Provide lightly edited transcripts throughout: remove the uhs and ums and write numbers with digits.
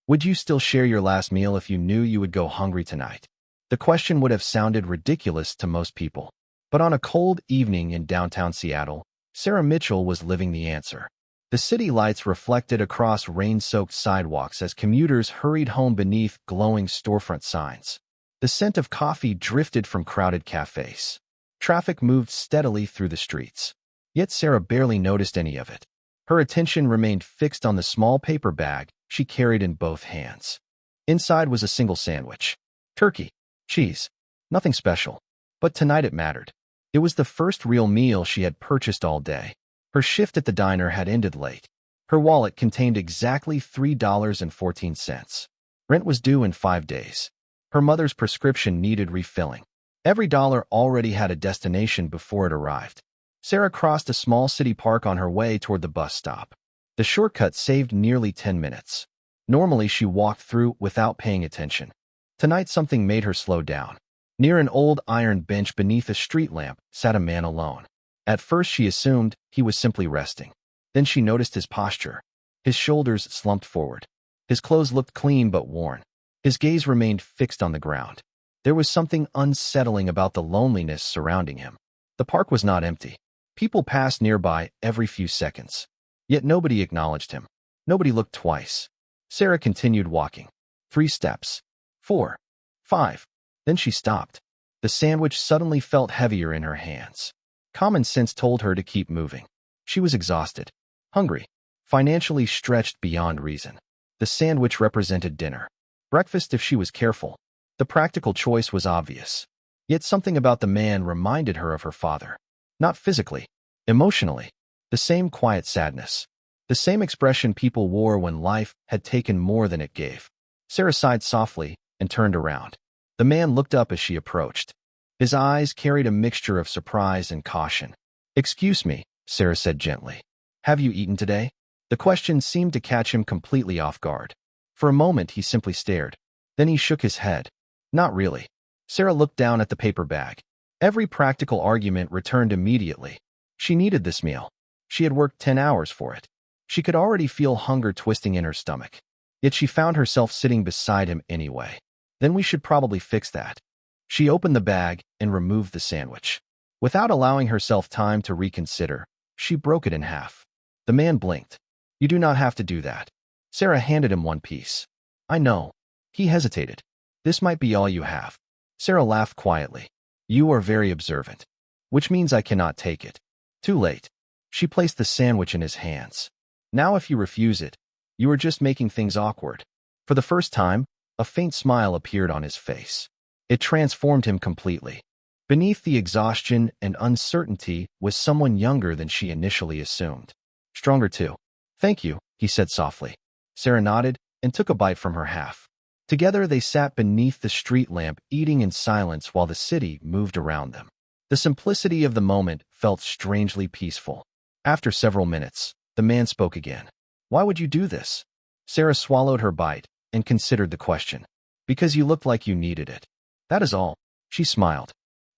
Would you still share your last meal if you knew you would go hungry tonight? The question would have sounded ridiculous to most people. But on a cold evening in downtown Seattle, Sarah Mitchell was living the answer. The city lights reflected across rain-soaked sidewalks as commuters hurried home beneath glowing storefront signs. The scent of coffee drifted from crowded cafes. Traffic moved steadily through the streets. Yet Sarah barely noticed any of it. Her attention remained fixed on the small paper bag she carried in both hands. Inside was a single sandwich. Turkey, cheese, nothing special. But tonight it mattered. It was the first real meal she had purchased all day. Her shift at the diner had ended late. Her wallet contained exactly $3.14. Rent was due in 5 days. Her mother's prescription needed refilling. Every dollar already had a destination before it arrived. Sarah crossed a small city park on her way toward the bus stop. The shortcut saved nearly 10 minutes. Normally, she walked through without paying attention. Tonight, something made her slow down. Near an old iron bench beneath a street lamp sat a man alone. At first, she assumed he was simply resting. Then she noticed his posture. His shoulders slumped forward. His clothes looked clean but worn. His gaze remained fixed on the ground. There was something unsettling about the loneliness surrounding him. The park was not empty. People passed nearby every few seconds. Yet nobody acknowledged him. Nobody looked twice. Sarah continued walking. 3 steps. 4. 5. Then she stopped. The sandwich suddenly felt heavier in her hands. Common sense told her to keep moving. She was exhausted, hungry, financially stretched beyond reason. The sandwich represented dinner. Breakfast if she was careful. The practical choice was obvious. Yet something about the man reminded her of her father. Not physically, emotionally. The same quiet sadness. The same expression people wore when life had taken more than it gave. Sarah sighed softly and turned around. The man looked up as she approached. His eyes carried a mixture of surprise and caution. "Excuse me," Sarah said gently. "Have you eaten today?" The question seemed to catch him completely off guard. For a moment, he simply stared. Then he shook his head. "Not really." Sarah looked down at the paper bag. Every practical argument returned immediately. She needed this meal. She had worked 10 hours for it. She could already feel hunger twisting in her stomach. Yet she found herself sitting beside him anyway. Then we should probably fix that. She opened the bag and removed the sandwich. Without allowing herself time to reconsider, she broke it in half. The man blinked. "You do not have to do that." Sarah handed him one piece. "I know." He hesitated. "This might be all you have." Sarah laughed quietly. "You are very observant. Which means I cannot take it." Too late. She placed the sandwich in his hands. "Now if you refuse it, you are just making things awkward." For the first time, a faint smile appeared on his face. It transformed him completely. Beneath the exhaustion and uncertainty was someone younger than she initially assumed. Stronger too. "Thank you," he said softly. Sarah nodded and took a bite from her half. Together they sat beneath the street lamp, eating in silence while the city moved around them. The simplicity of the moment felt strangely peaceful. After several minutes, the man spoke again. "Why would you do this?" Sarah swallowed her bite and considered the question. "Because you looked like you needed it. That is all." She smiled.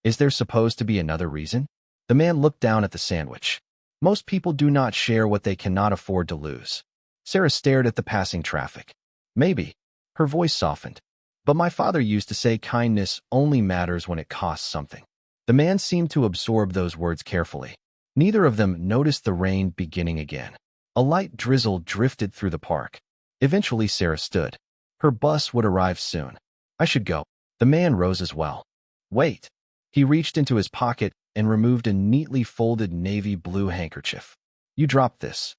"Is there supposed to be another reason?" The man looked down at the sandwich. "Most people do not share what they cannot afford to lose." Sarah stared at the passing traffic. "Maybe." Her voice softened. "But my father used to say kindness only matters when it costs something." The man seemed to absorb those words carefully. Neither of them noticed the rain beginning again. A light drizzle drifted through the park. Eventually, Sarah stood. Her bus would arrive soon. "I should go." The man rose as well. "Wait." He reached into his pocket and removed a neatly folded navy blue handkerchief. "You dropped this."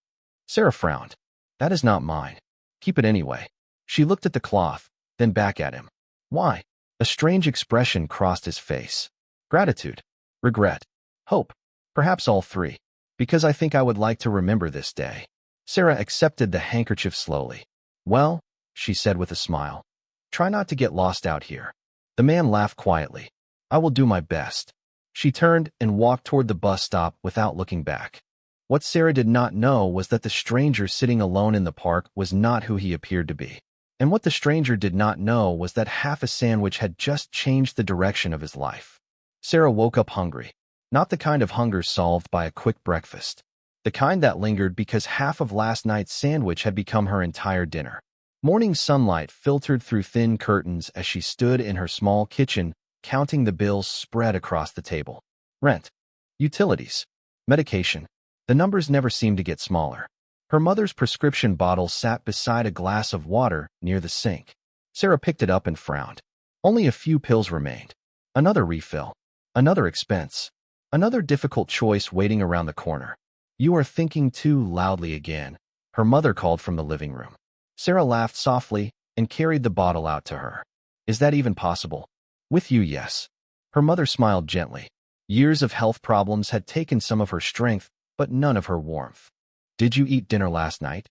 Sarah frowned. "That is not mine." "Keep it anyway." She looked at the cloth, then back at him. "Why?" A strange expression crossed his face. Gratitude, regret, hope, perhaps all 3. "Because I think I would like to remember this day." Sarah accepted the handkerchief slowly. "Well," she said with a smile, "try not to get lost out here." The man laughed quietly. "I will do my best." She turned and walked toward the bus stop without looking back. What Sarah did not know was that the stranger sitting alone in the park was not who he appeared to be. And what the stranger did not know was that half a sandwich had just changed the direction of his life. Sarah woke up hungry. Not the kind of hunger solved by a quick breakfast. The kind that lingered because half of last night's sandwich had become her entire dinner. Morning sunlight filtered through thin curtains as she stood in her small kitchen, counting the bills spread across the table. Rent, utilities, medication. The numbers never seemed to get smaller. Her mother's prescription bottle sat beside a glass of water near the sink. Sarah picked it up and frowned. Only a few pills remained. Another refill. Another expense. Another difficult choice waiting around the corner. "You are thinking too loudly again," her mother called from the living room. Sarah laughed softly and carried the bottle out to her. "Is that even possible?" "With you, yes." Her mother smiled gently. Years of health problems had taken some of her strength, but none of her warmth. "Did you eat dinner last night?"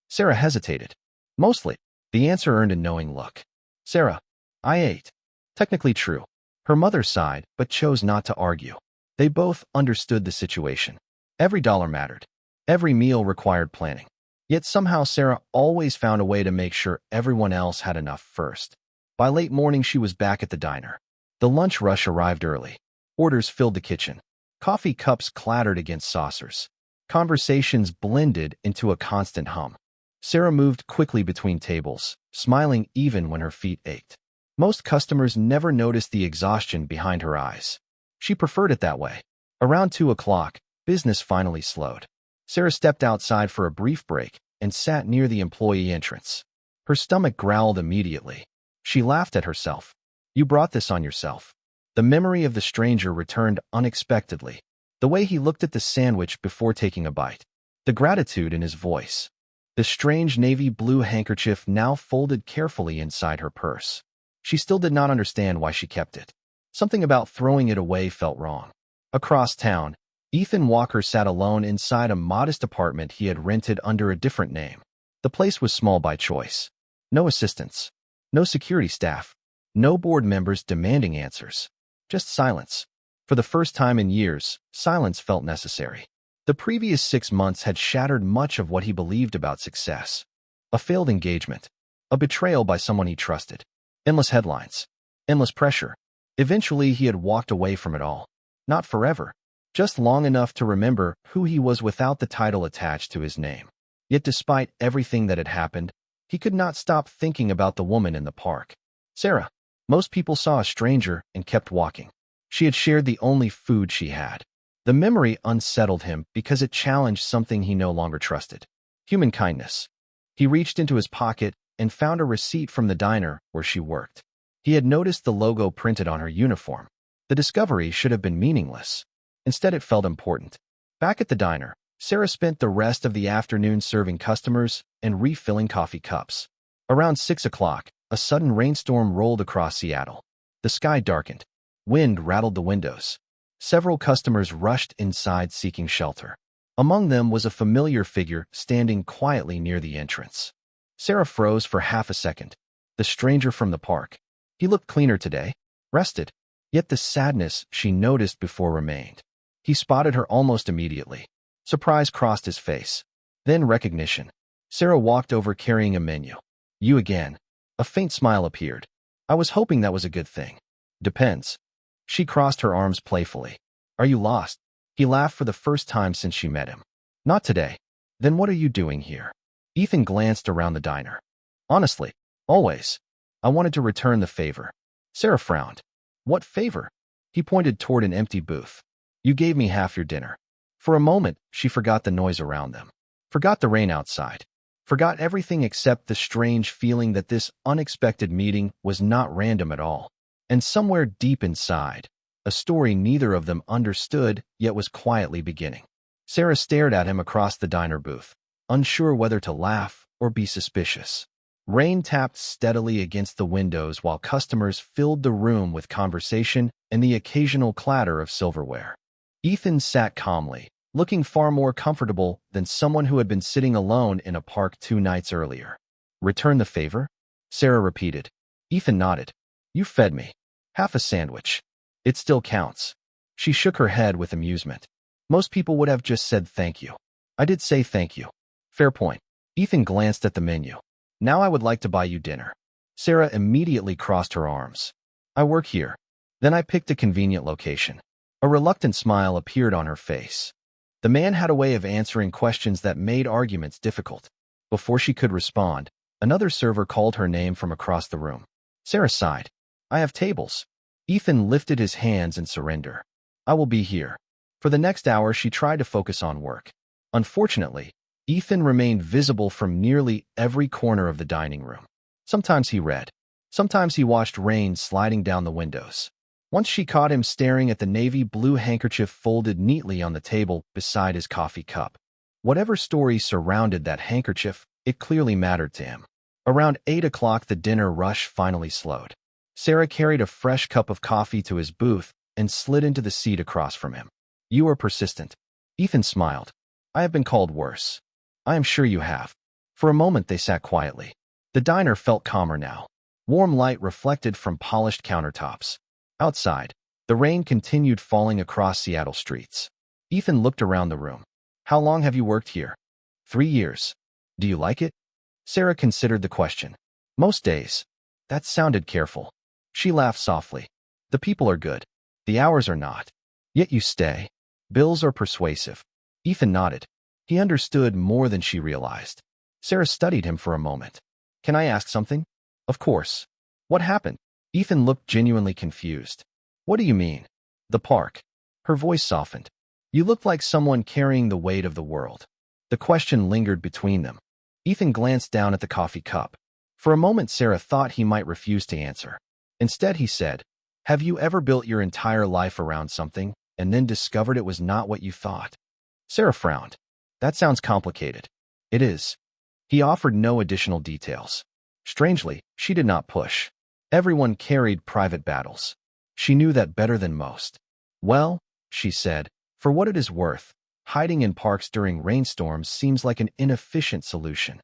Sarah hesitated. "Mostly." The answer earned a knowing look. "Sarah, I ate." Technically true. Her mother sighed, but chose not to argue. They both understood the situation. Every dollar mattered. Every meal required planning. Yet somehow Sarah always found a way to make sure everyone else had enough first. By late morning, she was back at the diner. The lunch rush arrived early. Orders filled the kitchen. Coffee cups clattered against saucers. Conversations blended into a constant hum. Sarah moved quickly between tables, smiling even when her feet ached. Most customers never noticed the exhaustion behind her eyes. She preferred it that way. Around 2 o'clock, business finally slowed. Sarah stepped outside for a brief break and sat near the employee entrance. Her stomach growled immediately. She laughed at herself. "You brought this on yourself." The memory of the stranger returned unexpectedly. The way he looked at the sandwich before taking a bite. The gratitude in his voice. The strange navy blue handkerchief now folded carefully inside her purse. She still did not understand why she kept it. Something about throwing it away felt wrong. Across town, Ethan Walker sat alone inside a modest apartment he had rented under a different name. The place was small by choice. No assistants. No security staff. No board members demanding answers. Just silence. For the first time in years, silence felt necessary. The previous 6 months had shattered much of what he believed about success. A failed engagement. A betrayal by someone he trusted. Endless headlines. Endless pressure. Eventually, he had walked away from it all. Not forever. Just long enough to remember who he was without the title attached to his name. Yet despite everything that had happened, he could not stop thinking about the woman in the park. Sarah. Most people saw a stranger and kept walking. She had shared the only food she had. The memory unsettled him because it challenged something he no longer trusted. Human kindness. He reached into his pocket and found a receipt from the diner where she worked. He had noticed the logo printed on her uniform. The discovery should have been meaningless. Instead, it felt important. Back at the diner, Sarah spent the rest of the afternoon serving customers and refilling coffee cups. Around 6 o'clock, a sudden rainstorm rolled across Seattle. The sky darkened. Wind rattled the windows. Several customers rushed inside seeking shelter. Among them was a familiar figure standing quietly near the entrance. Sarah froze for half a second. The stranger from the park. He looked cleaner today, rested. Yet the sadness she noticed before remained. He spotted her almost immediately. Surprise crossed his face. Then recognition. Sarah walked over carrying a menu. "You again." A faint smile appeared. "I was hoping that was a good thing." "Depends." She crossed her arms playfully. "Are you lost?" He laughed for the first time since she met him. "Not today." "Then what are you doing here?" Ethan glanced around the diner. "Honestly, always. I wanted to return the favor." Sarah frowned. "What favor?" He pointed toward an empty booth. "You gave me half your dinner." For a moment, she forgot the noise around them. Forgot the rain outside. Forgot everything except the strange feeling that this unexpected meeting was not random at all. And somewhere deep inside, a story neither of them understood yet was quietly beginning. Sarah stared at him across the diner booth, unsure whether to laugh or be suspicious. Rain tapped steadily against the windows while customers filled the room with conversation and the occasional clatter of silverware. Ethan sat calmly, looking far more comfortable than someone who had been sitting alone in a park 2 nights earlier. "Return the favor?" Sarah repeated. Ethan nodded. "You fed me. Half a sandwich. It still counts." She shook her head with amusement. "Most people would have just said thank you." "I did say thank you." "Fair point." Ethan glanced at the menu. "Now I would like to buy you dinner." Sarah immediately crossed her arms. "I work here." Then I picked a convenient location. A reluctant smile appeared on her face. The man had a way of answering questions that made arguments difficult. Before she could respond, Another server called her name from across the room. Sarah sighed. I have tables. Ethan lifted his hands in surrender. I will be here. For the next hour, she tried to focus on work. Unfortunately, Ethan remained visible from nearly every corner of the dining room. Sometimes he read. Sometimes he watched rain sliding down the windows. Once she caught him staring at the navy blue handkerchief folded neatly on the table beside his coffee cup. Whatever story surrounded that handkerchief, it clearly mattered to him. Around 8 o'clock, the dinner rush finally slowed. Sarah carried a fresh cup of coffee to his booth and slid into the seat across from him. You are persistent. Ethan smiled. I have been called worse. I am sure you have. For a moment, they sat quietly. The diner felt calmer now. Warm light reflected from polished countertops. Outside, the rain continued falling across Seattle streets. Ethan looked around the room. How long have you worked here? 3 years. Do you like it? Sarah considered the question. Most days. That sounded careful. She laughed softly. The people are good. The hours are not. Yet you stay. Bills are persuasive. Ethan nodded. He understood more than she realized. Sarah studied him for a moment. Can I ask something? Of course. What happened? Ethan looked genuinely confused. What do you mean? The park. Her voice softened. You looked like someone carrying the weight of the world. The question lingered between them. Ethan glanced down at the coffee cup. For a moment, Sarah thought he might refuse to answer. Instead, he said, Have you ever built your entire life around something and then discovered it was not what you thought? Sarah frowned. That sounds complicated. It is. He offered no additional details. Strangely, she did not push. Everyone carried private battles. She knew that better than most. Well, she said, for what it is worth, hiding in parks during rainstorms seems like an inefficient solution.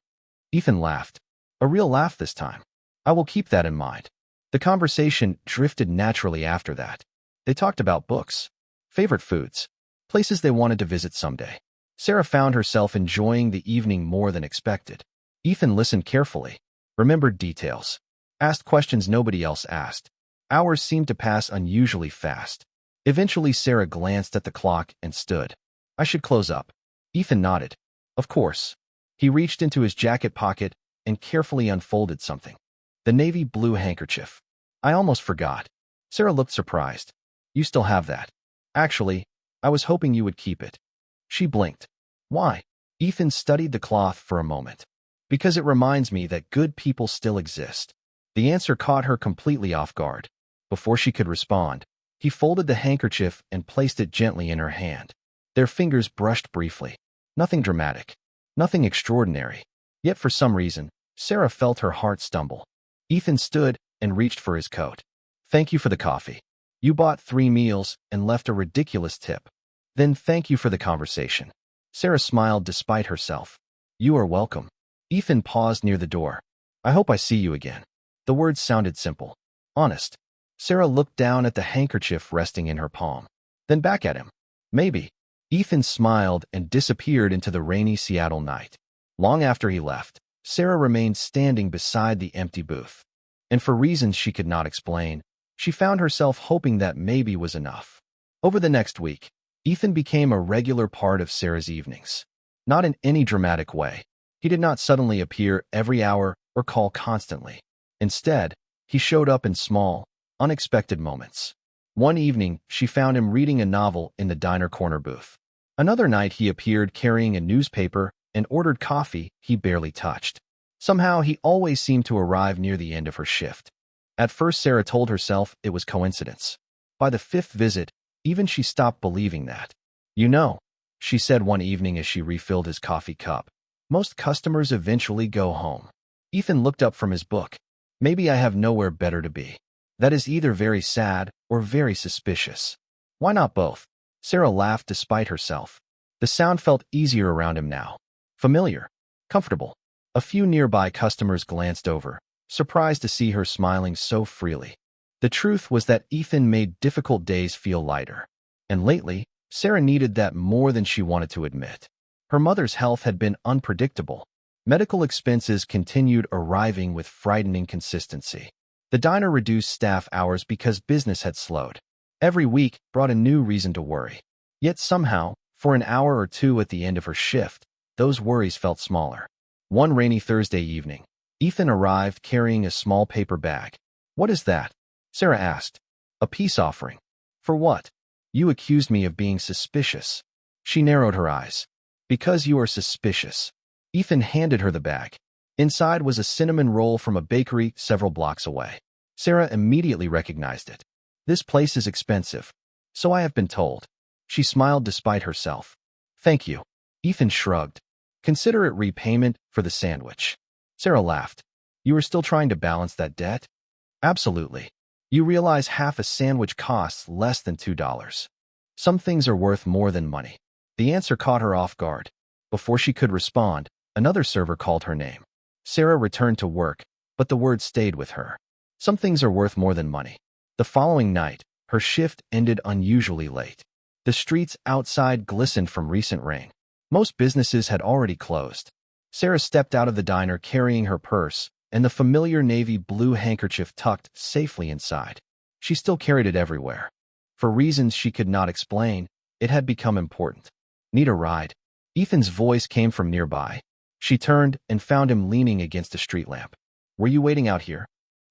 Ethan laughed. A real laugh this time. I will keep that in mind. The conversation drifted naturally after that. They talked about books, favorite foods, places they wanted to visit someday. Sarah found herself enjoying the evening more than expected. Ethan listened carefully, remembered details, asked questions nobody else asked. Hours seemed to pass unusually fast. Eventually, Sarah glanced at the clock and stood. I should close up. Ethan nodded. Of course. He reached into his jacket pocket and carefully unfolded something. The navy blue handkerchief. I almost forgot. Sarah looked surprised. You still have that. Actually, I was hoping you would keep it. She blinked. Why? Ethan studied the cloth for a moment. Because it reminds me that good people still exist. The answer caught her completely off guard. Before she could respond, he folded the handkerchief and placed it gently in her hand. Their fingers brushed briefly. Nothing dramatic. Nothing extraordinary. Yet for some reason, Sarah felt her heart stumble. Ethan stood and reached for his coat. Thank you for the coffee. You bought 3 meals and left a ridiculous tip. Then thank you for the conversation. Sarah smiled despite herself. You are welcome. Ethan paused near the door. I hope I see you again. The words sounded simple. Honest. Sarah looked down at the handkerchief resting in her palm. Then back at him. Maybe. Ethan smiled and disappeared into the rainy Seattle night. Long after he left, Sarah remained standing beside the empty booth. And for reasons she could not explain, she found herself hoping that maybe was enough. Over the next week, Ethan became a regular part of Sarah's evenings. Not in any dramatic way. He did not suddenly appear every hour or call constantly. Instead, he showed up in small, unexpected moments. One evening, she found him reading a novel in the diner corner booth. Another night, he appeared carrying a newspaper and ordered coffee he barely touched. Somehow, he always seemed to arrive near the end of her shift. At first, Sarah told herself it was coincidence. By the 5th visit, even she stopped believing that. You know, she said one evening as she refilled his coffee cup, most customers eventually go home. Ethan looked up from his book. Maybe I have nowhere better to be. That is either very sad or very suspicious. Why not both? Sarah laughed despite herself. The sound felt easier around him now. Familiar. Comfortable. A few nearby customers glanced over, surprised to see her smiling so freely. The truth was that Ethan made difficult days feel lighter. And lately, Sarah needed that more than she wanted to admit. Her mother's health had been unpredictable. Medical expenses continued arriving with frightening consistency. The diner reduced staff hours because business had slowed. Every week brought a new reason to worry. Yet somehow, for an hour or two at the end of her shift, those worries felt smaller. One rainy Thursday evening, Ethan arrived carrying a small paper bag. "What is that?" Sarah asked. "A peace offering." "For what?" "You accused me of being suspicious." She narrowed her eyes. "Because you are suspicious." Ethan handed her the bag. Inside was a cinnamon roll from a bakery several blocks away. Sarah immediately recognized it. "This place is expensive." "So I have been told." She smiled despite herself. "Thank you." Ethan shrugged. "Consider it repayment for the sandwich." Sarah laughed. "You are still trying to balance that debt?" "Absolutely. You realize half a sandwich costs less than $2. Some things are worth more than money." The answer caught her off guard. Before she could respond, another server called her name. Sarah returned to work, but the word stayed with her. Some things are worth more than money. The following night, her shift ended unusually late. The streets outside glistened from recent rain. Most businesses had already closed. Sarah stepped out of the diner carrying her purse and the familiar navy blue handkerchief tucked safely inside. She still carried it everywhere. For reasons she could not explain, it had become important. "Need a ride?" Ethan's voice came from nearby. She turned and found him leaning against a street lamp. "Were you waiting out here?"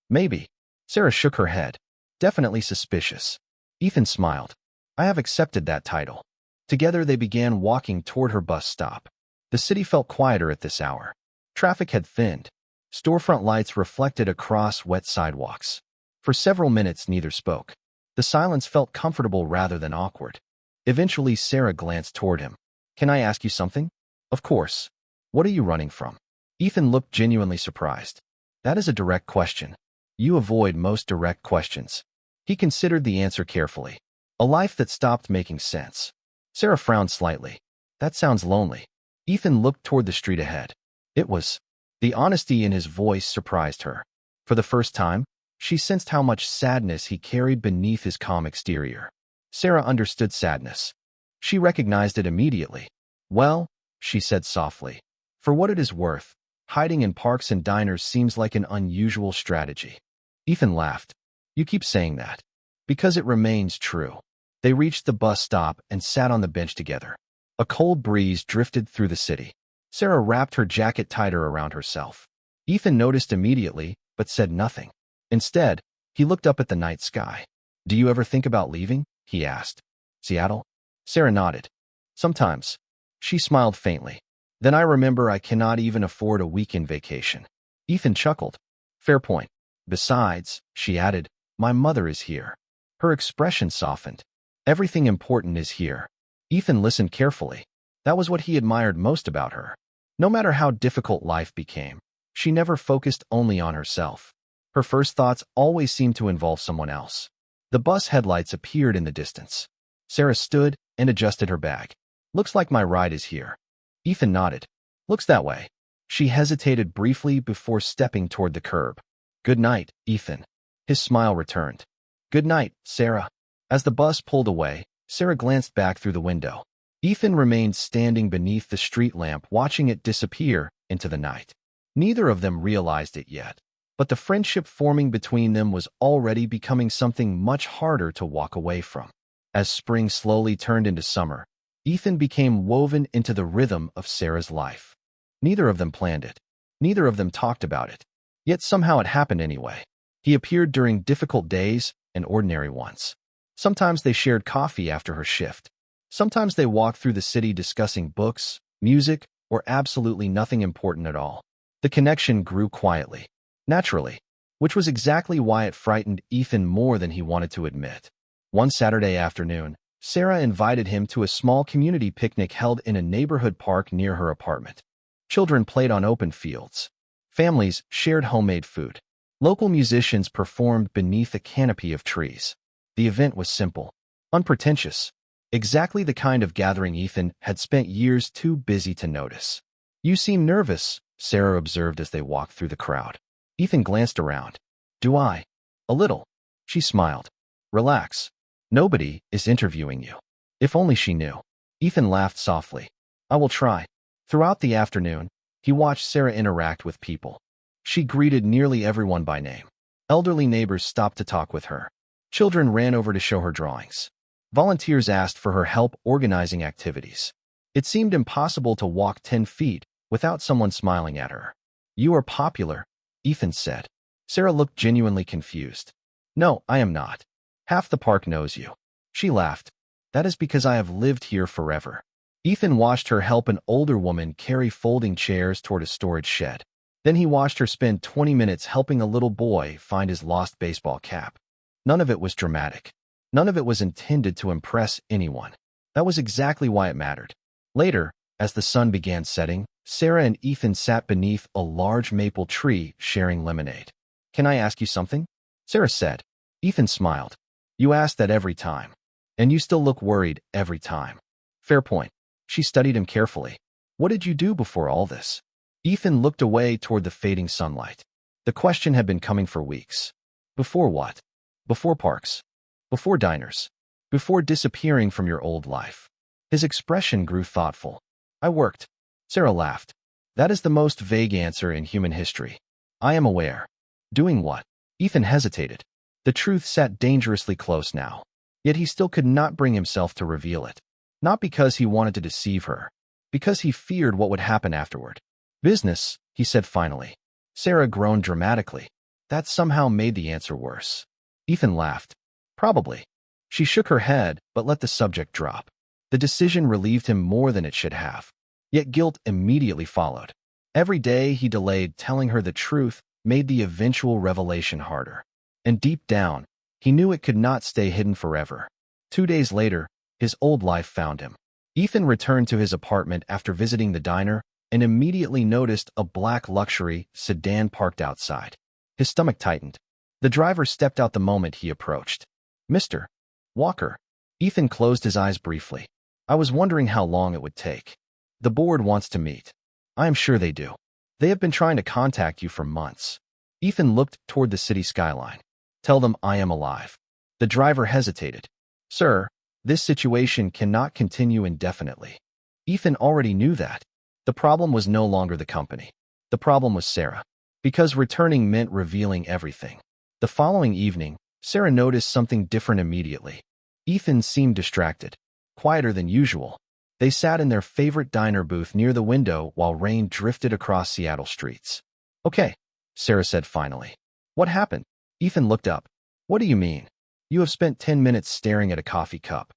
"Maybe." Sarah shook her head. "Definitely suspicious." Ethan smiled. "I have accepted that title." Together they began walking toward her bus stop. The city felt quieter at this hour. Traffic had thinned. Storefront lights reflected across wet sidewalks. For several minutes neither spoke. The silence felt comfortable rather than awkward. Eventually Sarah glanced toward him. "Can I ask you something?" "Of course." "What are you running from?" Ethan looked genuinely surprised. "That is a direct question. You avoid most direct questions." He considered the answer carefully. "A life that stopped making sense." Sarah frowned slightly. "That sounds lonely." Ethan looked toward the street ahead. It was. The honesty in his voice surprised her. For the first time, she sensed how much sadness he carried beneath his calm exterior. Sarah understood sadness. She recognized it immediately. "Well," she said softly, "for what it is worth, hiding in parks and diners seems like an unusual strategy." Ethan laughed. "You keep saying that." "Because it remains true." They reached the bus stop and sat on the bench together. A cold breeze drifted through the city. Sarah wrapped her jacket tighter around herself. Ethan noticed immediately, but said nothing. Instead, he looked up at the night sky. "Do you ever think about leaving?" he asked. "Seattle?" Sarah nodded. "Sometimes." She smiled faintly. "Then I remember I cannot even afford a weekend vacation." Ethan chuckled. "Fair point. Besides," she added, "my mother is here." Her expression softened. "Everything important is here." Ethan listened carefully. That was what he admired most about her. No matter how difficult life became, she never focused only on herself. Her first thoughts always seemed to involve someone else. The bus headlights appeared in the distance. Sarah stood and adjusted her bag. "Looks like my ride is here." Ethan nodded. "Looks that way." She hesitated briefly before stepping toward the curb. "Good night, Ethan." His smile returned. "Good night, Sarah." As the bus pulled away, Sarah glanced back through the window. Ethan remained standing beneath the street lamp, watching it disappear into the night. Neither of them realized it yet, but the friendship forming between them was already becoming something much harder to walk away from. As spring slowly turned into summer, Ethan became woven into the rhythm of Sarah's life. Neither of them planned it. Neither of them talked about it. Yet somehow it happened anyway. He appeared during difficult days and ordinary ones. Sometimes they shared coffee after her shift. Sometimes they walked through the city discussing books, music, or absolutely nothing important at all. The connection grew quietly, naturally, which was exactly why it frightened Ethan more than he wanted to admit. One Saturday afternoon, Sarah invited him to a small community picnic held in a neighborhood park near her apartment. Children played on open fields. Families shared homemade food. Local musicians performed beneath a canopy of trees. The event was simple, unpretentious, exactly the kind of gathering Ethan had spent years too busy to notice. "You seem nervous," Sarah observed as they walked through the crowd. Ethan glanced around. "Do I?" "A little." She smiled. "Relax. Nobody is interviewing you." If only she knew. Ethan laughed softly. "I will try." Throughout the afternoon, he watched Sarah interact with people. She greeted nearly everyone by name. Elderly neighbors stopped to talk with her. Children ran over to show her drawings. Volunteers asked for her help organizing activities. It seemed impossible to walk 10 feet without someone smiling at her. "You are popular," Ethan said. Sarah looked genuinely confused. No, I am not. Half the park knows you. She laughed. That is because I have lived here forever. Ethan watched her help an older woman carry folding chairs toward a storage shed. Then he watched her spend 20 minutes helping a little boy find his lost baseball cap. None of it was dramatic. None of it was intended to impress anyone. That was exactly why it mattered. Later, as the sun began setting, Sarah and Ethan sat beneath a large maple tree sharing lemonade. Can I ask you something? Sarah said. Ethan smiled. You ask that every time. And you still look worried every time. Fair point. She studied him carefully. What did you do before all this? Ethan looked away toward the fading sunlight. The question had been coming for weeks. Before what? Before parks. Before diners. Before disappearing from your old life. His expression grew thoughtful. I worked. Sarah laughed. That is the most vague answer in human history. I am aware. Doing what? Ethan hesitated. The truth sat dangerously close now. Yet he still could not bring himself to reveal it. Not because he wanted to deceive her. Because he feared what would happen afterward. Business, he said finally. Sarah groaned dramatically. That somehow made the answer worse. Ethan laughed. Probably. She shook her head, but let the subject drop. The decision relieved him more than it should have. Yet guilt immediately followed. Every day he delayed telling her the truth made the eventual revelation harder. And deep down, he knew it could not stay hidden forever. 2 days later, his old life found him. Ethan returned to his apartment after visiting the diner and immediately noticed a black luxury sedan parked outside. His stomach tightened. The driver stepped out the moment he approached. Mr. Walker. Ethan closed his eyes briefly. I was wondering how long it would take. The board wants to meet. I am sure they do. They have been trying to contact you for months. Ethan looked toward the city skyline. Tell them I am alive. The driver hesitated. Sir, this situation cannot continue indefinitely. Ethan already knew that. The problem was no longer the company. The problem was Sarah. Because returning meant revealing everything. The following evening, Sarah noticed something different immediately. Ethan seemed distracted. Quieter than usual. They sat in their favorite diner booth near the window while rain drifted across Seattle streets. Okay, Sarah said finally. What happened? Ethan looked up. What do you mean? You have spent 10 minutes staring at a coffee cup.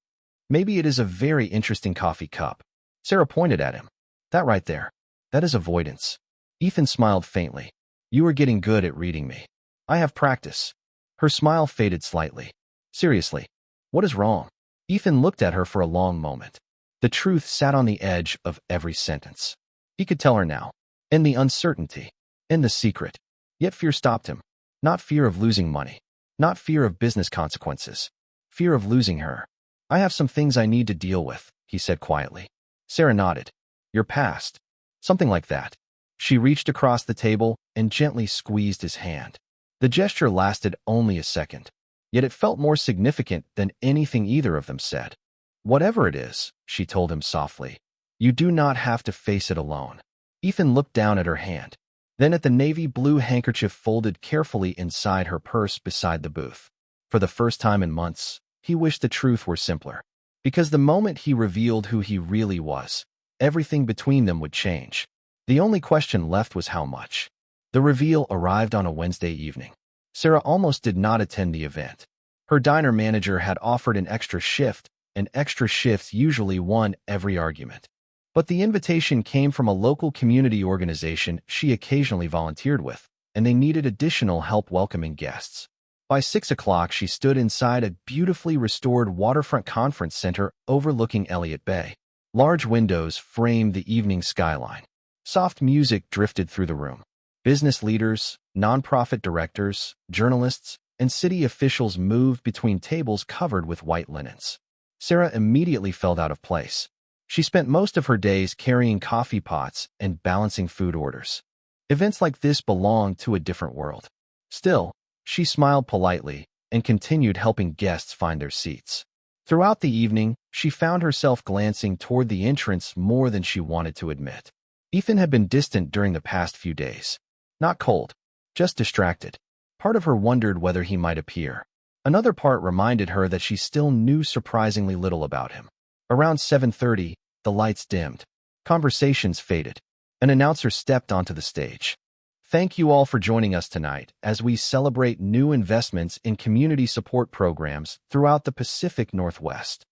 Maybe it is a very interesting coffee cup. Sarah pointed at him. That right there. That is avoidance. Ethan smiled faintly. You are getting good at reading me. I have practice. Her smile faded slightly. Seriously, what is wrong? Ethan looked at her for a long moment. The truth sat on the edge of every sentence. He could tell her now. And the uncertainty. And the secret. Yet fear stopped him. Not fear of losing money. Not fear of business consequences. Fear of losing her. I have some things I need to deal with, he said quietly. Sarah nodded. Your past. Something like that. She reached across the table and gently squeezed his hand. The gesture lasted only a second. Yet it felt more significant than anything either of them said. Whatever it is, she told him softly, you do not have to face it alone. Ethan looked down at her hand, then at the navy blue handkerchief folded carefully inside her purse beside the booth. For the first time in months, he wished the truth were simpler. Because the moment he revealed who he really was, everything between them would change. The only question left was how much. The reveal arrived on a Wednesday evening. Sarah almost did not attend the event. Her diner manager had offered an extra shift, and extra shifts usually won every argument. But the invitation came from a local community organization she occasionally volunteered with, and they needed additional help welcoming guests. By 6 o'clock, she stood inside a beautifully restored waterfront conference center overlooking Elliott Bay. Large windows framed the evening skyline. Soft music drifted through the room. Business leaders, nonprofit directors, journalists, and city officials moved between tables covered with white linens. Sarah immediately felt out of place. She spent most of her days carrying coffee pots and balancing food orders. Events like this belonged to a different world. Still, she smiled politely and continued helping guests find their seats. Throughout the evening, she found herself glancing toward the entrance more than she wanted to admit. Ethan had been distant during the past few days. Not cold, just distracted. Part of her wondered whether he might appear. Another part reminded her that she still knew surprisingly little about him. Around 7:30, the lights dimmed. Conversations faded. An announcer stepped onto the stage. Thank you all for joining us tonight as we celebrate new investments in community support programs throughout the Pacific Northwest.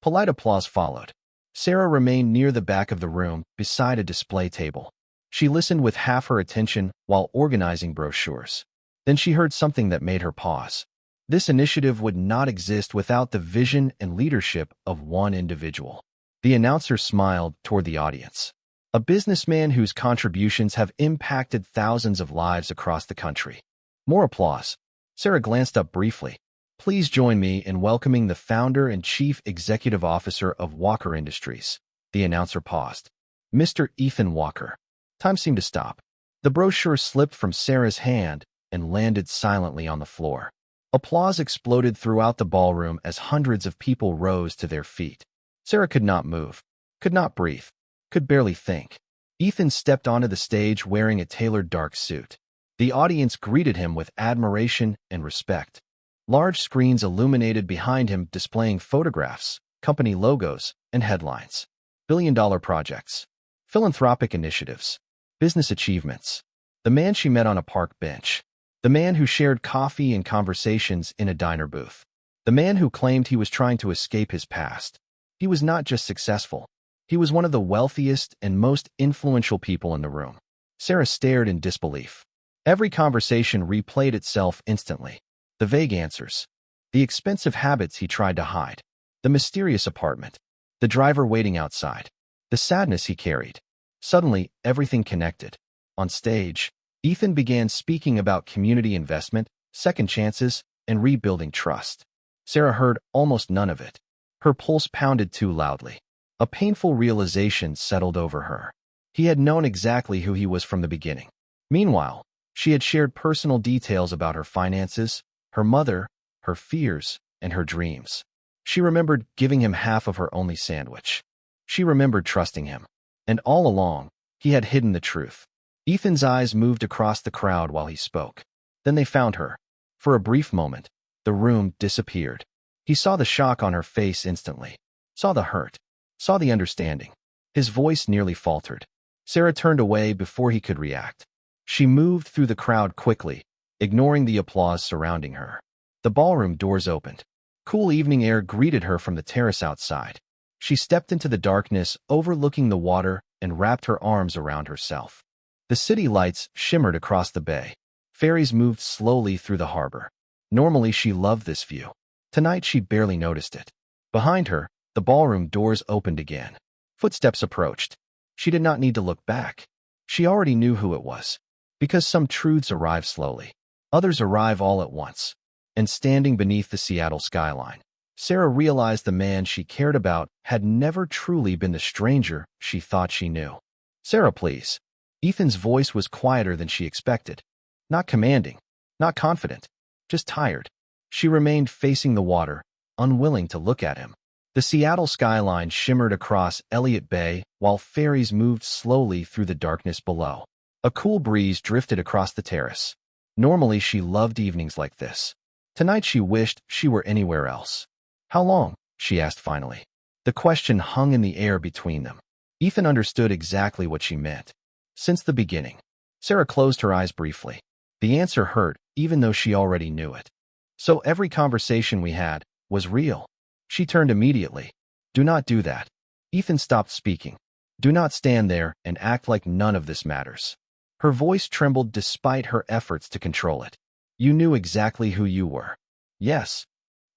Polite applause followed. Sarah remained near the back of the room beside a display table. She listened with half her attention while organizing brochures. Then she heard something that made her pause. This initiative would not exist without the vision and leadership of one individual. The announcer smiled toward the audience. A businessman whose contributions have impacted thousands of lives across the country. More applause. Sarah glanced up briefly. Please join me in welcoming the founder and chief executive officer of Walker Industries. The announcer paused. Mr. Ethan Walker. Time seemed to stop. The brochure slipped from Sarah's hand and landed silently on the floor. Applause exploded throughout the ballroom as hundreds of people rose to their feet. Sarah could not move, could not breathe, could barely think. Ethan stepped onto the stage wearing a tailored dark suit. The audience greeted him with admiration and respect. Large screens illuminated behind him displaying photographs, company logos, and headlines. Billion-dollar projects, philanthropic initiatives, business achievements. The man she met on a park bench. The man who shared coffee and conversations in a diner booth. The man who claimed he was trying to escape his past. He was not just successful. He was one of the wealthiest and most influential people in the room. Sarah stared in disbelief. Every conversation replayed itself instantly. The vague answers. The expensive habits he tried to hide. The mysterious apartment. The driver waiting outside. The sadness he carried. Suddenly, everything connected. On stage, Ethan began speaking about community investment, second chances, and rebuilding trust. Sarah heard almost none of it. Her pulse pounded too loudly. A painful realization settled over her. He had known exactly who he was from the beginning. Meanwhile, she had shared personal details about her finances, her mother, her fears, and her dreams. She remembered giving him half of her only sandwich. She remembered trusting him. And all along, he had hidden the truth. Ethan's eyes moved across the crowd while he spoke. Then they found her. For a brief moment, the room disappeared. He saw the shock on her face instantly. Saw the hurt. Saw the understanding. His voice nearly faltered. Sarah turned away before he could react. She moved through the crowd quickly, ignoring the applause surrounding her. The ballroom doors opened. Cool evening air greeted her from the terrace outside. She stepped into the darkness, overlooking the water, and wrapped her arms around herself. The city lights shimmered across the bay. Ferries moved slowly through the harbor. Normally, she loved this view. Tonight, she barely noticed it. Behind her, the ballroom doors opened again. Footsteps approached. She did not need to look back. She already knew who it was. Because some truths arrive slowly. Others arrive all at once. And standing beneath the Seattle skyline, Sarah realized the man she cared about had never truly been the stranger she thought she knew. Sarah, please. Ethan's voice was quieter than she expected. Not commanding, not confident, just tired. She remained facing the water, unwilling to look at him. The Seattle skyline shimmered across Elliott Bay while ferries moved slowly through the darkness below. A cool breeze drifted across the terrace. Normally, she loved evenings like this. Tonight, she wished she were anywhere else. How long? She asked finally. The question hung in the air between them. Ethan understood exactly what she meant. Since the beginning. Sarah closed her eyes briefly. The answer hurt, even though she already knew it. So every conversation we had was real. She turned immediately. Do not do that. Ethan stopped speaking. Do not stand there and act like none of this matters. Her voice trembled despite her efforts to control it. You knew exactly who you were. Yes.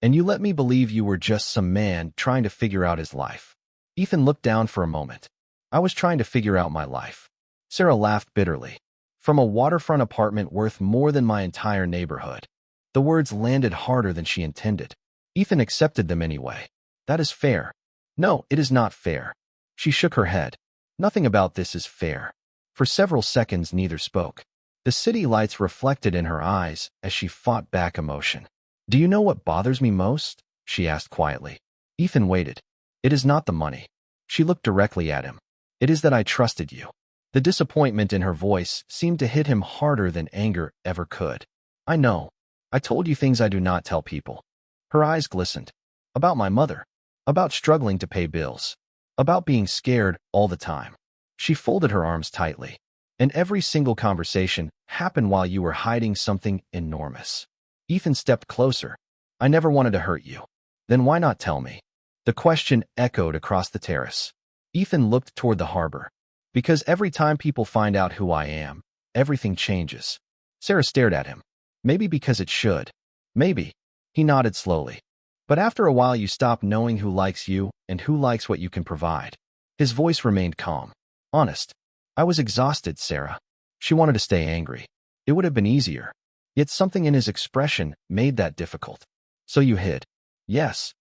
And you let me believe you were just some man trying to figure out his life. Ethan looked down for a moment. I was trying to figure out my life. Sarah laughed bitterly. From a waterfront apartment worth more than my entire neighborhood. The words landed harder than she intended. Ethan accepted them anyway. That is fair. No, it is not fair. She shook her head. Nothing about this is fair. For several seconds, neither spoke. The city lights reflected in her eyes as she fought back emotion. Do you know what bothers me most? She asked quietly. Ethan waited. It is not the money. She looked directly at him. It is that I trusted you. The disappointment in her voice seemed to hit him harder than anger ever could. I know. I told you things I do not tell people. Her eyes glistened. About my mother. About struggling to pay bills. About being scared all the time. She folded her arms tightly. And every single conversation happened while you were hiding something enormous. Ethan stepped closer. I never wanted to hurt you. Then why not tell me? The question echoed across the terrace. Ethan looked toward the harbor. Because every time people find out who I am, everything changes. Sarah stared at him. Maybe because it should. Maybe. He nodded slowly. But after a while you stop knowing who likes you and who likes what you can provide. His voice remained calm. Honest. I was exhausted, Sarah. She wanted to stay angry. It would have been easier. Yet something in his expression made that difficult. So you hid? Yes.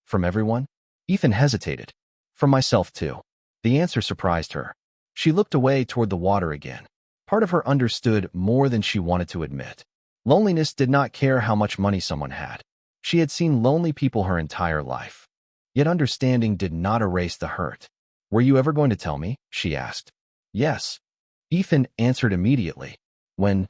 From everyone? Ethan hesitated. From myself too. The answer surprised her. She looked away toward the water again. Part of her understood more than she wanted to admit. Loneliness did not care how much money someone had. She had seen lonely people her entire life. Yet understanding did not erase the hurt. Were you ever going to tell me? She asked. Yes. Ethan answered immediately. When?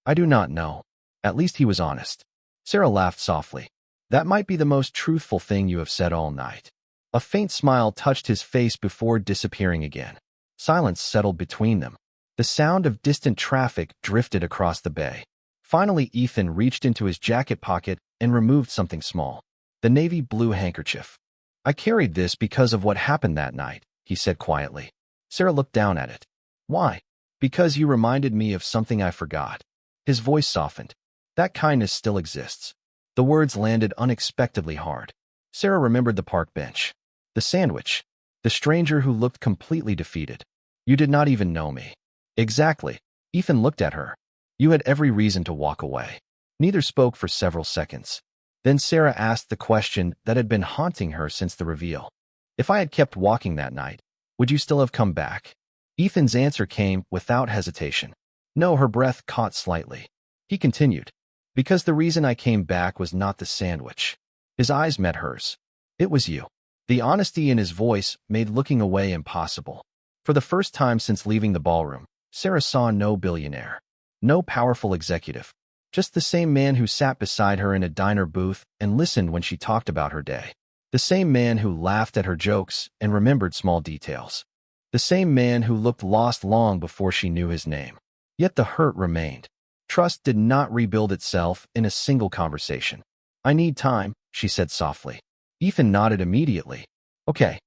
I do not know. At least he was honest. Sarah laughed softly. That might be the most truthful thing you have said all night. A faint smile touched his face before disappearing again. Silence settled between them. The sound of distant traffic drifted across the bay. Finally, Ethan reached into his jacket pocket and removed something small. The navy blue handkerchief. I carried this because of what happened that night, he said quietly. Sarah looked down at it. Why? Because you reminded me of something I forgot. His voice softened. That kindness still exists. The words landed unexpectedly hard. Sarah remembered the park bench. The sandwich. The stranger who looked completely defeated. You did not even know me. Exactly. Ethan looked at her. You had every reason to walk away. Neither spoke for several seconds. Then Sarah asked the question that had been haunting her since the reveal. If I had kept walking that night, would you still have come back? Ethan's answer came without hesitation. No, her breath caught slightly. He continued. Because the reason I came back was not the sandwich. His eyes met hers. It was you. The honesty in his voice made looking away impossible. For the first time since leaving the ballroom, Sarah saw no billionaire. No powerful executive. Just the same man who sat beside her in a diner booth and listened when she talked about her day. The same man who laughed at her jokes and remembered small details. The same man who looked lost long before she knew his name. Yet the hurt remained. Trust did not rebuild itself in a single conversation. I need time, she said softly. Ethan nodded immediately. Okay.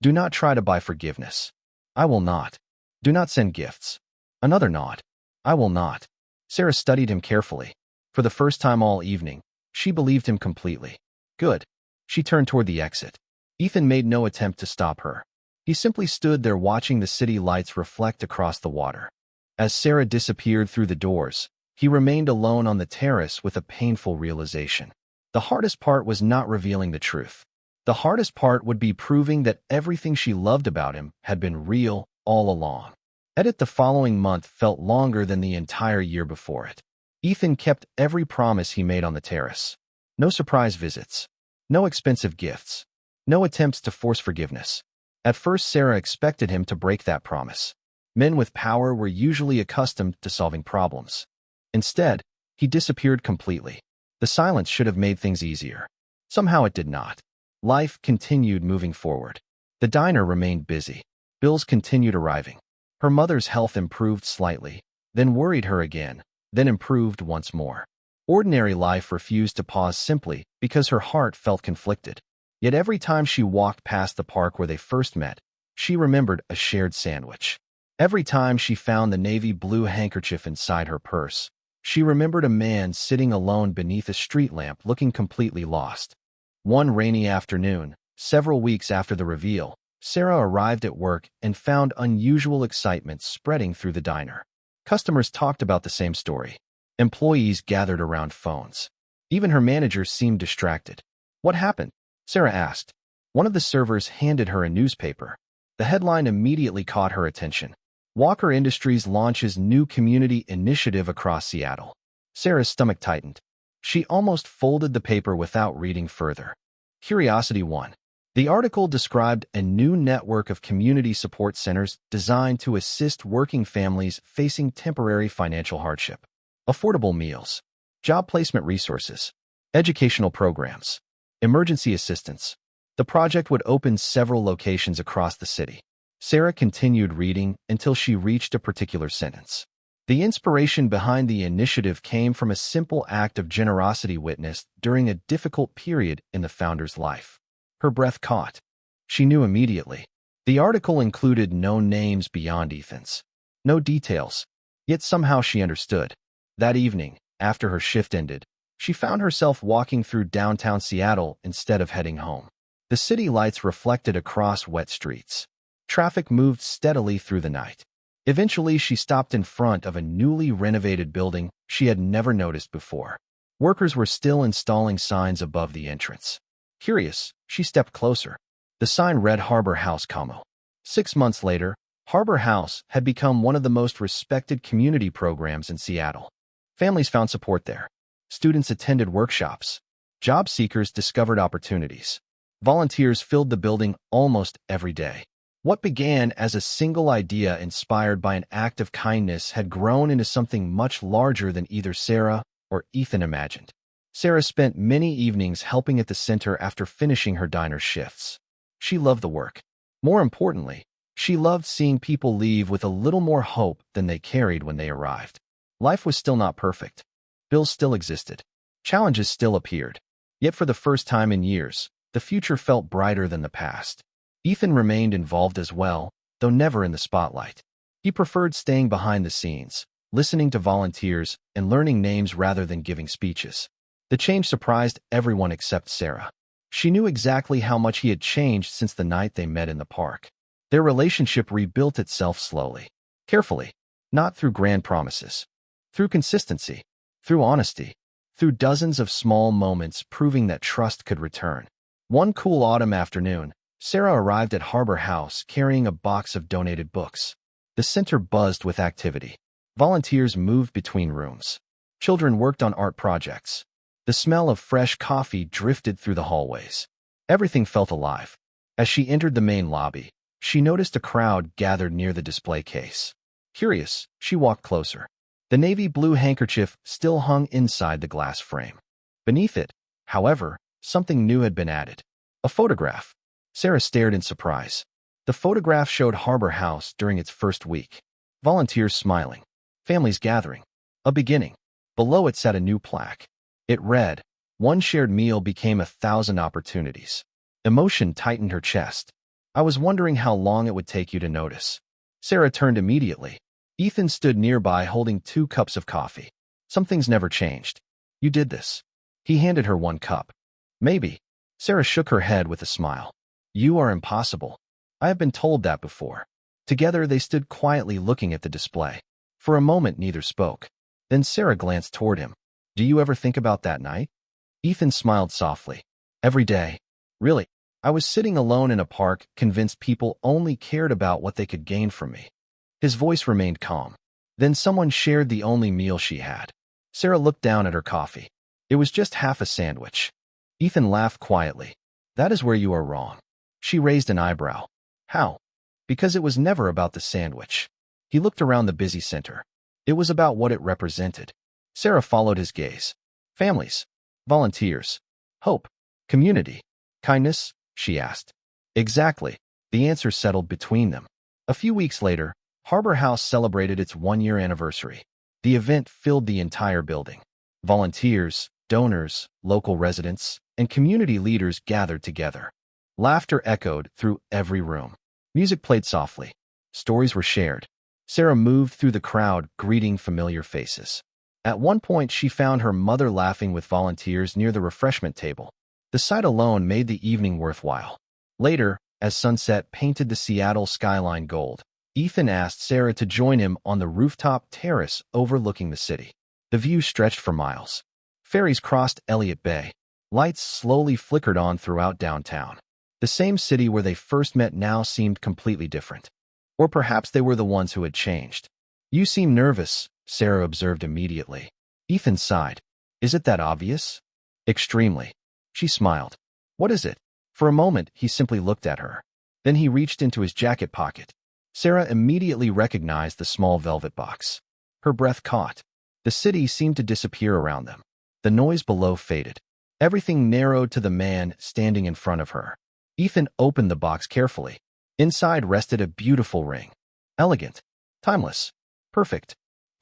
Do not try to buy forgiveness. I will not. Do not send gifts. Another nod. I will not. Sarah studied him carefully. For the first time all evening, she believed him completely. Good. She turned toward the exit. Ethan made no attempt to stop her. He simply stood there watching the city lights reflect across the water. As Sarah disappeared through the doors, he remained alone on the terrace with a painful realization. The hardest part was not revealing the truth. The hardest part would be proving that everything she loved about him had been real all along. The following month felt longer than the entire year before it. Ethan kept every promise he made on the terrace. No surprise visits. No expensive gifts. No attempts to force forgiveness. At first, Sarah expected him to break that promise. Men with power were usually accustomed to solving problems. Instead, he disappeared completely. The silence should have made things easier. Somehow it did not. Life continued moving forward. The diner remained busy. Bills continued arriving. Her mother's health improved slightly, then worried her again, then improved once more. Ordinary life refused to pause simply because her heart felt conflicted. Yet every time she walked past the park where they first met, she remembered a shared sandwich. Every time she found the navy blue handkerchief inside her purse, she remembered a man sitting alone beneath a street lamp looking completely lost. One rainy afternoon, several weeks after the reveal, Sarah arrived at work and found unusual excitement spreading through the diner. Customers talked about the same story. Employees gathered around phones. Even her manager seemed distracted. What happened? Sarah asked. One of the servers handed her a newspaper. The headline immediately caught her attention. Walker Industries launches new community initiative across Seattle. Sarah's stomach tightened. She almost folded the paper without reading further. Curiosity won. The article described a new network of community support centers designed to assist working families facing temporary financial hardship. Affordable meals, job placement resources, educational programs, emergency assistance. The project would open several locations across the city. Sarah continued reading until she reached a particular sentence. The inspiration behind the initiative came from a simple act of generosity witnessed during a difficult period in the founder's life. Her breath caught. She knew immediately. The article included no names beyond Ethan's. No details. Yet somehow she understood. That evening, after her shift ended, she found herself walking through downtown Seattle instead of heading home. The city lights reflected across wet streets. Traffic moved steadily through the night. Eventually, she stopped in front of a newly renovated building she had never noticed before. Workers were still installing signs above the entrance. Curious, she stepped closer. The sign read Harbor House, 6 months later, Harbor House had become one of the most respected community programs in Seattle. Families found support there. Students attended workshops. Job seekers discovered opportunities. Volunteers filled the building almost every day. What began as a single idea inspired by an act of kindness had grown into something much larger than either Sarah or Ethan imagined. Sarah spent many evenings helping at the center after finishing her diner shifts. She loved the work. More importantly, she loved seeing people leave with a little more hope than they carried when they arrived. Life was still not perfect. Bills still existed. Challenges still appeared. Yet for the first time in years, the future felt brighter than the past. Ethan remained involved as well, though never in the spotlight. He preferred staying behind the scenes, listening to volunteers, and learning names rather than giving speeches. The change surprised everyone except Sarah. She knew exactly how much he had changed since the night they met in the park. Their relationship rebuilt itself slowly, carefully, not through grand promises, through consistency, through honesty, through dozens of small moments proving that trust could return. One cool autumn afternoon, Sarah arrived at Harbor House carrying a box of donated books. The center buzzed with activity. Volunteers moved between rooms. Children worked on art projects. The smell of fresh coffee drifted through the hallways. Everything felt alive. As she entered the main lobby, she noticed a crowd gathered near the display case. Curious, she walked closer. The navy blue handkerchief still hung inside the glass frame. Beneath it, however, something new had been added. A photograph. Sarah stared in surprise. The photograph showed Harbor House during its first week. Volunteers smiling. Families gathering. A beginning. Below it sat a new plaque. It read, "One shared meal became 1,000 opportunities." Emotion tightened her chest. "I was wondering how long it would take you to notice." Sarah turned immediately. Ethan stood nearby holding 2 cups of coffee. "Something's never changed. You did this." He handed her 1 cup. "Maybe." Sarah shook her head with a smile. "You are impossible. I have been told that before." Together they stood quietly looking at the display. For a moment neither spoke. Then Sarah glanced toward him. "Do you ever think about that night?" Ethan smiled softly. "Every day. Really. I was sitting alone in a park, convinced people only cared about what they could gain from me." His voice remained calm. Then someone shared the only meal she had. Sarah looked down at her coffee. It was just half a sandwich. Ethan laughed quietly. "That is where you are wrong." She raised an eyebrow. "How?" "Because it was never about the sandwich." He looked around the busy center. It was about what it represented. Sarah followed his gaze. Families. Volunteers. Hope. Community. Kindness? She asked. Exactly. The answer settled between them. A few weeks later, Harbor House celebrated its 1-year anniversary. The event filled the entire building. Volunteers, donors, local residents, and community leaders gathered together. Laughter echoed through every room. Music played softly. Stories were shared. Sarah moved through the crowd, greeting familiar faces. At one point, she found her mother laughing with volunteers near the refreshment table. The sight alone made the evening worthwhile. Later, as sunset painted the Seattle skyline gold, Ethan asked Sarah to join him on the rooftop terrace overlooking the city. The view stretched for miles. Ferries crossed Elliott Bay. Lights slowly flickered on throughout downtown. The same city where they first met now seemed completely different. Or perhaps they were the ones who had changed. "You seem nervous," Sarah observed immediately. Ethan sighed. "Is it that obvious?" "Extremely." She smiled. "What is it?" For a moment, he simply looked at her. Then he reached into his jacket pocket. Sarah immediately recognized the small velvet box. Her breath caught. The city seemed to disappear around them. The noise below faded. Everything narrowed to the man standing in front of her. Ethan opened the box carefully. Inside rested a beautiful ring. Elegant, timeless, perfect.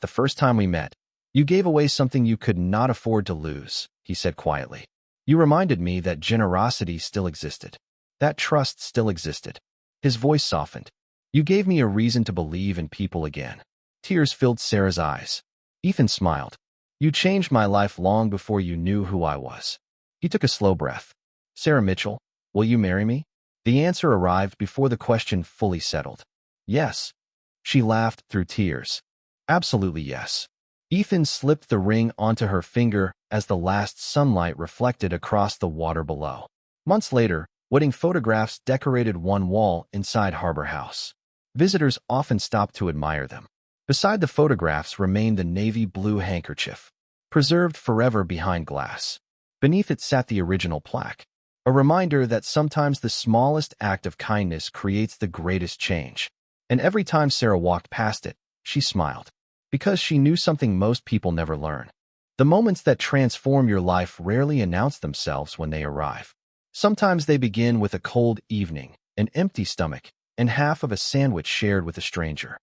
The first time we met, you gave away something you could not afford to lose, he said quietly. You reminded me that generosity still existed, that trust still existed. His voice softened. You gave me a reason to believe in people again. Tears filled Sarah's eyes. Ethan smiled. You changed my life long before you knew who I was. He took a slow breath. Sarah Mitchell, will you marry me? The answer arrived before the question fully settled. Yes. She laughed through tears. Absolutely yes. Ethan slipped the ring onto her finger as the last sunlight reflected across the water below. Months later, wedding photographs decorated one wall inside Harbor House. Visitors often stopped to admire them. Beside the photographs remained the navy blue handkerchief, preserved forever behind glass. Beneath it sat the original plaque, a reminder that sometimes the smallest act of kindness creates the greatest change. And every time Sarah walked past it, she smiled, because she knew something most people never learn. The moments that transform your life rarely announce themselves when they arrive. Sometimes they begin with a cold evening, an empty stomach, and half of a sandwich shared with a stranger.